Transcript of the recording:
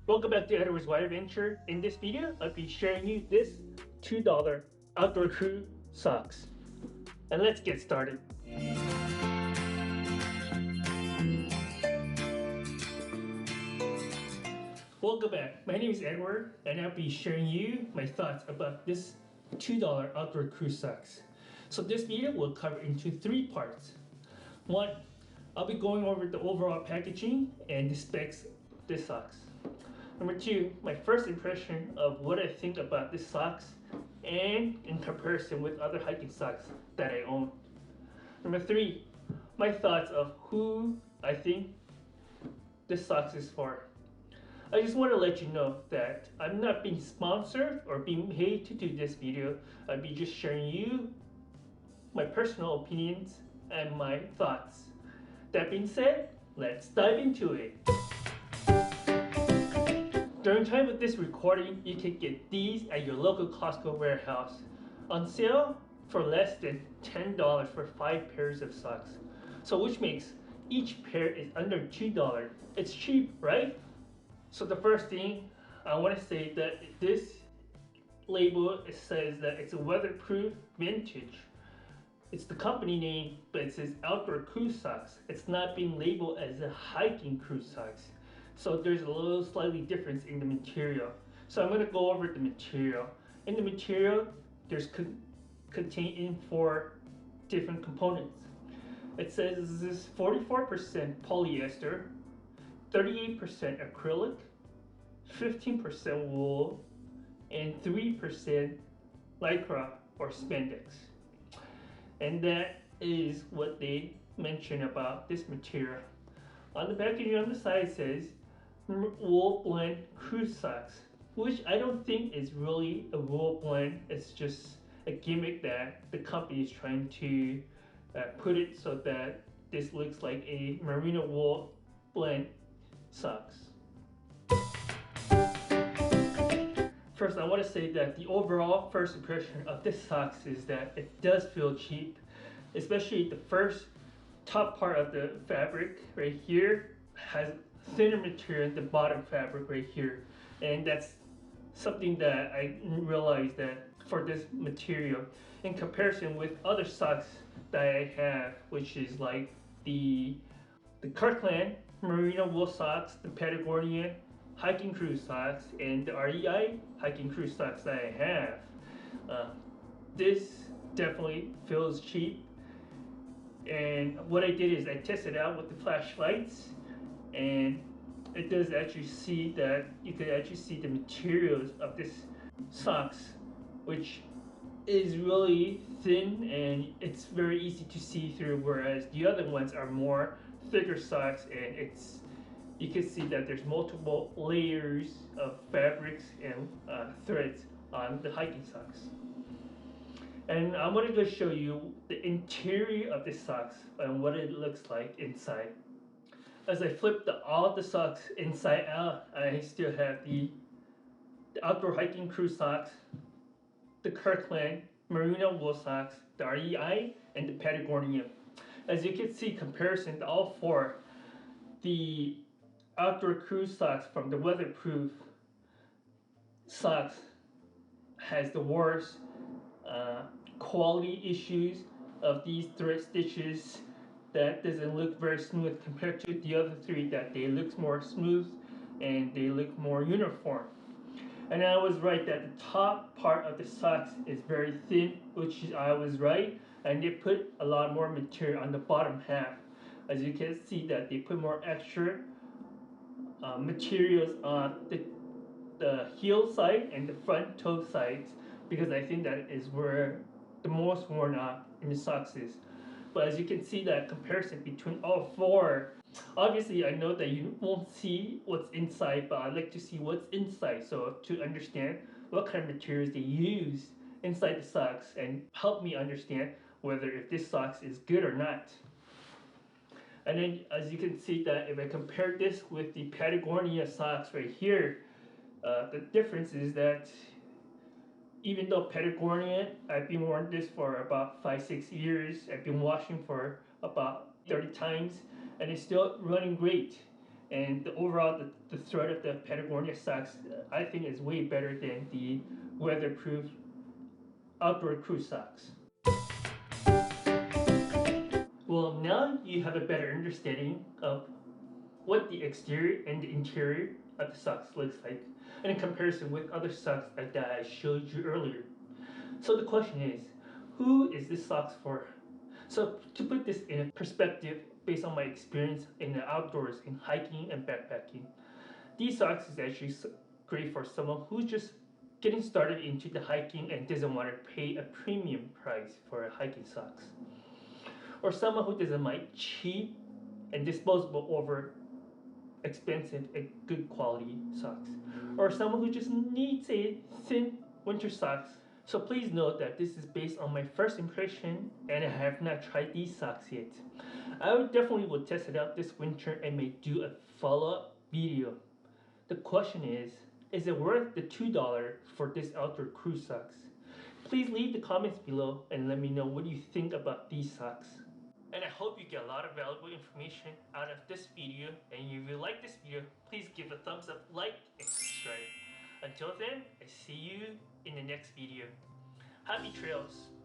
Welcome back to Edward's Wide Adventure. In this video, I'll be sharing you this $2 outdoor crew socks. And let's get started. Welcome back. My name is Edward, and I'll be sharing you my thoughts about this $2 outdoor crew socks. So this video will cover into 3 parts. 1, I'll be going over the overall packaging and the specs of this socks. Number 2, my first impression of what I think about this socks and in comparison with other hiking socks that I own. Number 3, my thoughts of who I think this socks is for. I just want to let you know that I'm not being sponsored or being paid to do this video. I'll be just sharing you my personal opinions and my thoughts. That being said, let's dive into it. During time of this recording, you can get these at your local Costco warehouse on sale for less than $10 for 5 pairs of socks. So which makes each pair is under $2. It's cheap, right? So the first thing I want to say that this label, it says that it's a weatherproof vintage. It's the company name, but it says outdoor crew socks. It's not being labeled as a hiking crew socks. So there's a little slightly difference in the material. So I'm going to go over the material. In the material, there's contained in 4 different components. It says this is 44% polyester, 38% acrylic, 15% wool, and 3% Lycra or Spandex. And that is what they mention about this material. On the packaging on the side says wool blend crew socks, which I don't think is really a wool blend. It's just a gimmick that the company is trying to put it so that this looks like a merino wool blend socks. First, I want to say that the overall first impression of this socks is that it does feel cheap, especially the first top part of the fabric right here has thinner material than the bottom fabric right here, and that's something that I realized that for this material in comparison with other socks that I have, which is like the Kirkland merino wool socks, the Patagonia hiking crew socks, and the REI hiking crew socks that I have. This definitely feels cheap, and what I did is I tested out with the flashlights, and it does actually see that you can actually see the materials of this socks, which is really thin and it's very easy to see through, whereas the other ones are more thicker socks, and you can see that there's multiple layers of fabrics and threads on the hiking socks. And I'm going to go show you the interior of the socks and what it looks like inside. As I flip all the socks inside out, I still have the outdoor hiking crew socks, the Kirkland merino wool socks, the REI, and the Patagonia. As you can see, comparison to all 4, the outdoor crew socks from the weatherproof socks has the worst quality issues of these thread stitches. That doesn't look very smooth compared to the other 3 that they look more smooth and they look more uniform. And I was right that the top part of the socks is very thin, which I was right, and they put a lot more material on the bottom half. As you can see that they put more extra materials on the heel side and the front toe sides, because I think that is where the most worn out in the socks is. But as you can see, that comparison between all 4, obviously I know that you won't see what's inside, but I like to see what's inside, so to understand what kind of materials they use inside the socks and help me understand whether if this socks is good or not. And then as you can see that if I compare this with the Patagonia socks right here, the difference is that even though Patagonia, I've been wearing this for about 5-6 years, I've been washing for about 30 times, and it's still running great. And the overall, the thread of the Patagonia socks, I think is way better than the Weatherproof outdoor crew socks. Well, now you have a better understanding of what the exterior and the interior of the socks looks like in comparison with other socks that I showed you earlier. So the question is, who is this socks for? So to put this in a perspective based on my experience in the outdoors in hiking and backpacking, these socks is actually great for someone who's just getting started into the hiking and doesn't want to pay a premium price for a hiking socks. Or someone who doesn't mind cheap and disposable over expensive and good quality socks. Or someone who just needs a thin winter socks. So please note that this is based on my first impression and I have not tried these socks yet. I would definitely will test it out this winter and may do a follow-up video. The question is it worth the $2 for this outdoor crew socks? Please leave the comments below and let me know what you think about these socks. And I hope you get a lot of valuable information out of this video. And if you like this video, please give a thumbs up, like, and subscribe. Until then, I see you in the next video. Happy trails!